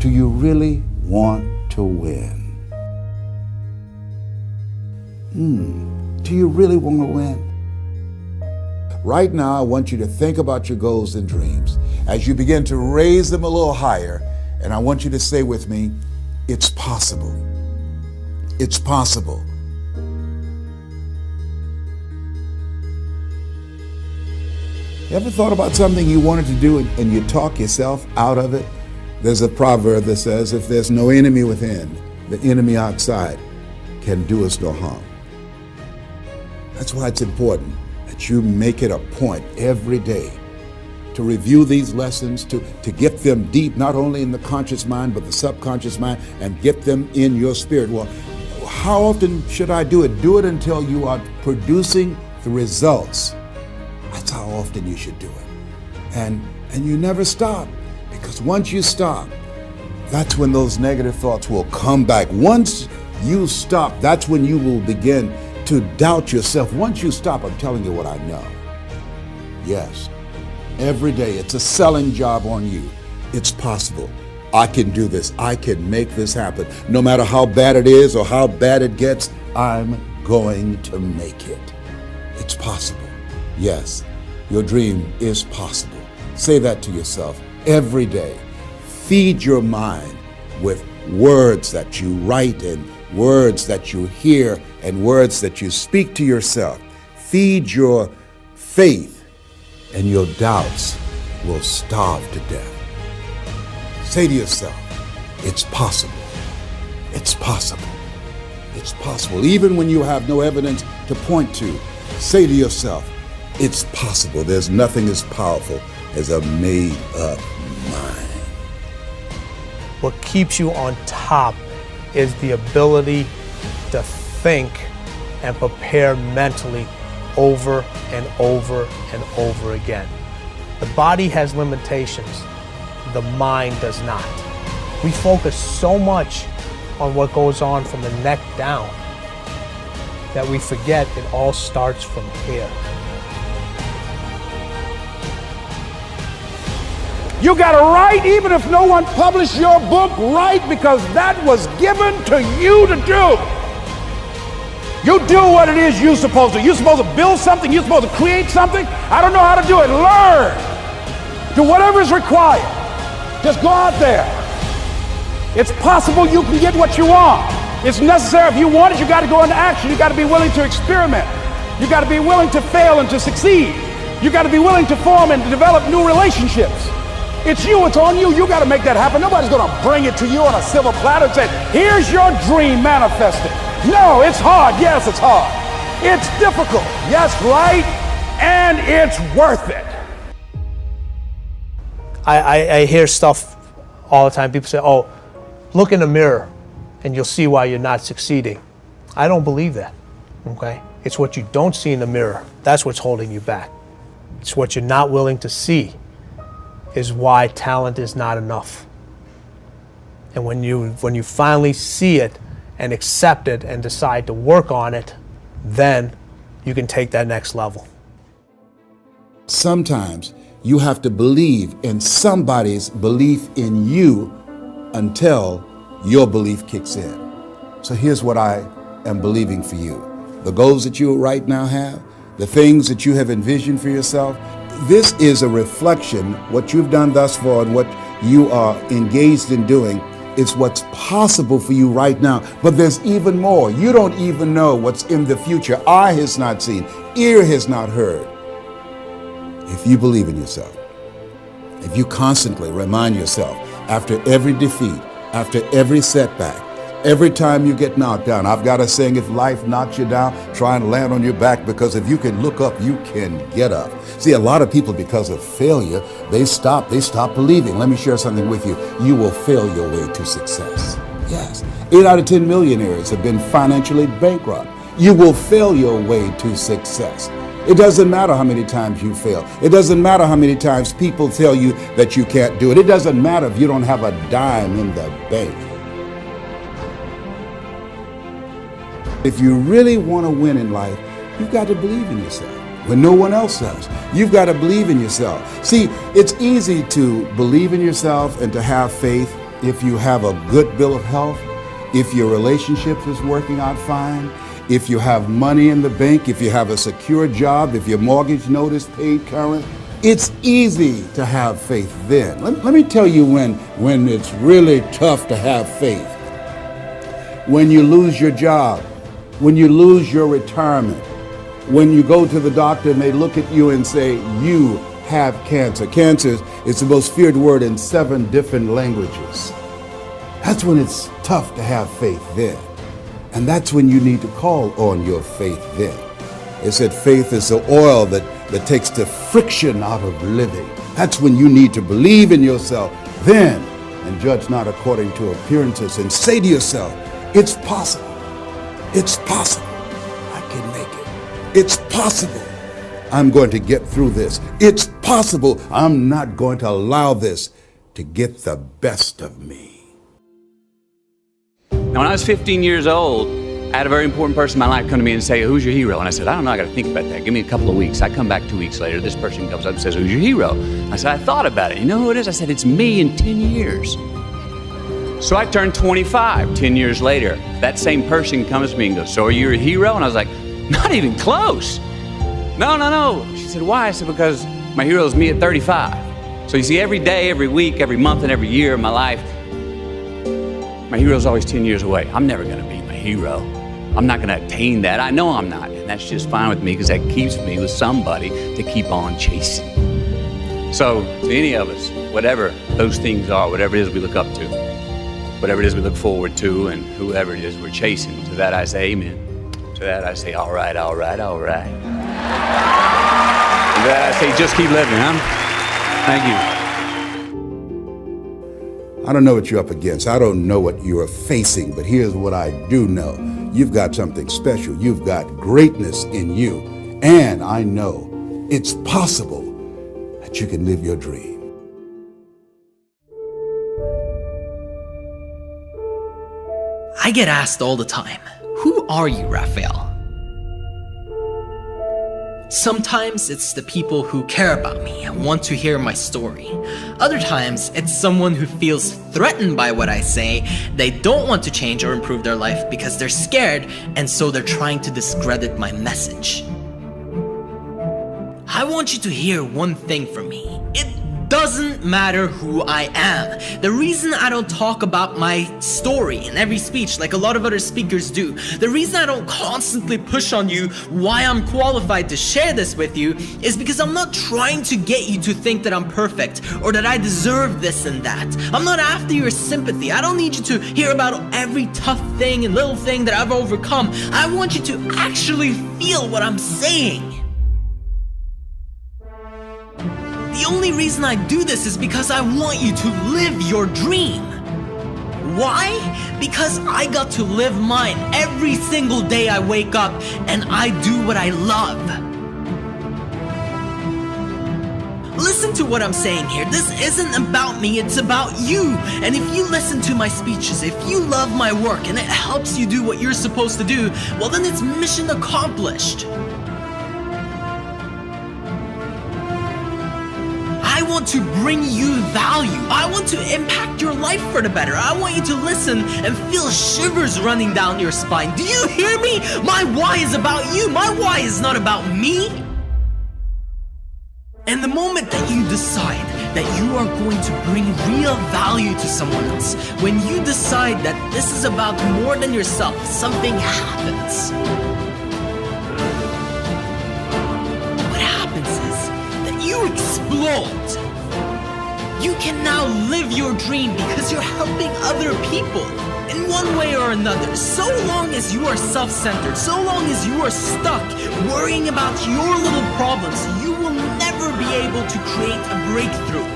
Do you really want to win? Do you really want to win? Right now, I want you to think about your goals and dreams as you begin to raise them a little higher. And I want you to say with me, it's possible. It's possible. You ever thought about something you wanted to do and you talk yourself out of it? There's a proverb that says, if there's no enemy within, the enemy outside can do us no harm. That's why it's important that you make it a point every day to review these lessons, to get them deep, not only in the conscious mind, but the subconscious mind, and get them in your spirit. Well, how often should I do it? Do it until you are producing the results. That's how often you should do it. And you never stop, because once you stop, that's when those negative thoughts will come back. Once you stop, that's when you will begin to doubt yourself. Once you stop, I'm telling you what I know. Yes, every day it's a selling job on you. It's possible. I can do this. I can make this happen. No matter how bad it is or how bad it gets, I'm going to make it. It's possible. Yes, your dream is possible. Say that to yourself every day. Feed your mind with words that you write and words that you hear and words that you speak to yourself. Feed your faith and your doubts will starve to death. Say to yourself, it's possible. It's possible. It's possible. Even when you have no evidence to point to, say to yourself, it's possible. There's nothing as powerful as a made-up mind. What keeps you on top is the ability to think and prepare mentally over and over and over again. The body has limitations. The mind does not. We focus so much on what goes on from the neck down that we forget it all starts from here. You got to write, even if no one published your book, write, because that was given to you to do. You do what it is you're supposed to. You're supposed to build something. You're supposed to create something. I don't know how to do it. Learn. Do whatever is required. Just go out there. It's possible you can get what you want. It's necessary. If you want it, you got to go into action. You got to be willing to experiment. You got to be willing to fail and to succeed. You got to be willing to form and to develop new relationships. It's you, it's on you. You got to make that happen. Nobody's going to bring it to you on a silver platter and say, here's your dream manifested. No, it's hard. Yes, it's hard. It's difficult. Yes, right. And it's worth it. I hear stuff all the time. People say, oh, look in the mirror and you'll see why you're not succeeding. I don't believe that, okay? It's what you don't see in the mirror. That's what's holding you back. It's what you're not willing to see is why talent is not enough. And when you finally see it and accept it and decide to work on it, then you can take that next level. Sometimes you have to believe in somebody's belief in you until your belief kicks in. So here's what I am believing for you. The goals that you right now have, the things that you have envisioned for yourself, this is a reflection. What you've done thus far and what you are engaged in doing is what's possible for you right now. But there's even more. You don't even know what's in the future. Eye has not seen, ear has not heard. If you believe in yourself, if you constantly remind yourself after every defeat, after every setback, every time you get knocked down, I've got a saying, if life knocks you down, try and land on your back, because if you can look up, you can get up. See, a lot of people, because of failure, they stop believing. Let me share something with you. You will fail your way to success. Yes. 8 out of 10 millionaires have been financially bankrupt. You will fail your way to success. It doesn't matter how many times you fail. It doesn't matter how many times people tell you that you can't do it. It doesn't matter if you don't have a dime in the bank. If you really want to win in life, you've got to believe in yourself when no one else does. You've got to believe in yourself. See, it's easy to believe in yourself and to have faith if you have a good bill of health, if your relationship is working out fine, if you have money in the bank, if you have a secure job, if your mortgage note is paid current, it's easy to have faith then. Let me tell you when it's really tough to have faith. When you lose your job, when you lose your retirement, when you go to the doctor and they look at you and say, you have cancer. Cancer is the most feared word in 7 different languages. That's when it's tough to have faith then. And that's when you need to call on your faith then. It said faith is the oil that takes the friction out of living. That's when you need to believe in yourself then and judge not according to appearances and say to yourself, it's possible. It's possible. I can make it. It's possible. I'm going to get through this. It's possible. I'm not going to allow this to get the best of me. Now, when I was 15 years old, I had a very important person in my life come to me and say, who's your hero? And I said, I don't know, I got to think about that. Give me a couple of weeks. I come back 2 weeks later. This person comes up and says, who's your hero? I said, I thought about it. You know who it is? I said, it's me in 10 years. So I turned 25 10 years later. That same person comes to me and goes, so are you a hero? And I was like, not even close. No. She said, why? I said, because my hero is me at 35. So you see, every day, every week, every month, and every year of my life, my hero's always 10 years away. I'm never going to be my hero. I'm not going to attain that. I know I'm not. And that's just fine with me because that keeps me with somebody to keep on chasing. So to any of us, whatever those things are, whatever it is we look up to, whatever it is we look forward to, and whoever it is we're chasing, to that I say amen. To that I say, all right. To that I say, just keep living, huh? Thank you. I don't know what you're up against. I don't know what you are facing, but here's what I do know. You've got something special. You've got greatness in you. And I know it's possible that you can live your dream. I get asked all the time, who are you, Raphael? Sometimes it's the people who care about me and want to hear my story. Other times, it's someone who feels threatened by what I say. They don't want to change or improve their life because they're scared, and so they're trying to discredit my message. I want you to hear one thing from me. It doesn't matter who I am. The reason I don't talk about my story in every speech like a lot of other speakers do, the reason I don't constantly push on you why I'm qualified to share this with you, is because I'm not trying to get you to think that I'm perfect or that I deserve this and that. I'm not after your sympathy. I don't need you to hear about every tough thing and little thing that I've overcome. I want you to actually feel what I'm saying. The only reason I do this is because I want you to live your dream. Why? Because I got to live mine every single day I wake up, and I do what I love. Listen to what I'm saying here. This isn't about me, it's about you. And if you listen to my speeches, if you love my work and it helps you do what you're supposed to do, well then it's mission accomplished. I want to bring you value. I want to impact your life for the better. I want you to listen and feel shivers running down your spine. Do you hear me? My why is about you. My why is not about me. And the moment that you decide that you are going to bring real value to someone else, when you decide that this is about more than yourself, something happens. What happens is that you explode. You can now live your dream because you're helping other people in one way or another. So long as you are self-centered, so long as you are stuck worrying about your little problems, you will never be able to create a breakthrough.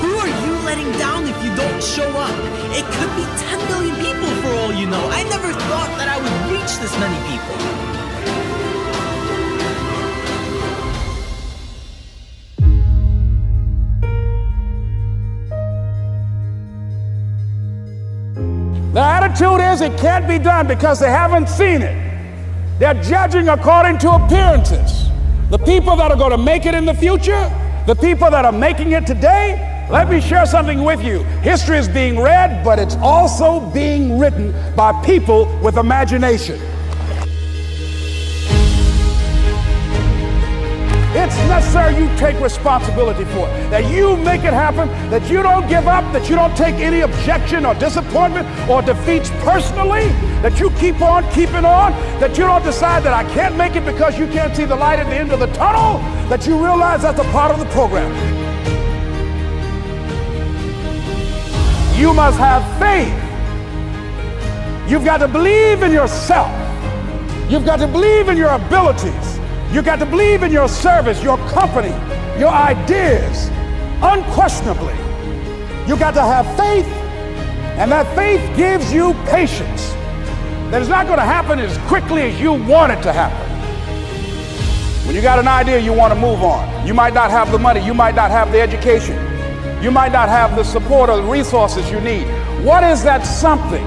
Who are you letting down if you don't show up? It could be 10 million people for all you know. I never thought that I would reach this many people. The attitude is it can't be done because they haven't seen it. They're judging according to appearances. The people that are going to make it in the future, the people that are making it today, Let me share something with you. History is being read, but it's also being written by people with imagination. It's necessary you take responsibility for it, that you make it happen, that you don't give up, that you don't take any objection or disappointment or defeats personally, that you keep on keeping on, that you don't decide that I can't make it because you can't see the light at the end of the tunnel, that you realize that's a part of the program. You must have faith. You've got to believe in yourself. You've got to believe in your abilities. You've got to believe in your service, your company, your ideas, unquestionably. You've got to have faith, and that faith gives you patience. That it's not going to happen as quickly as you want it to happen. When you got an idea, you want to move on. You might not have the money, you might not have the education, you might not have the support or the resources you need. What is that something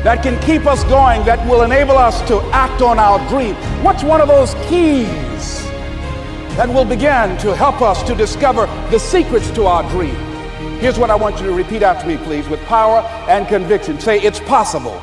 that can keep us going, that will enable us to act on our dream? What's one of those keys that will begin to help us to discover the secrets to our dream? Here's what I want you to repeat after me, please, with power and conviction. Say, it's possible.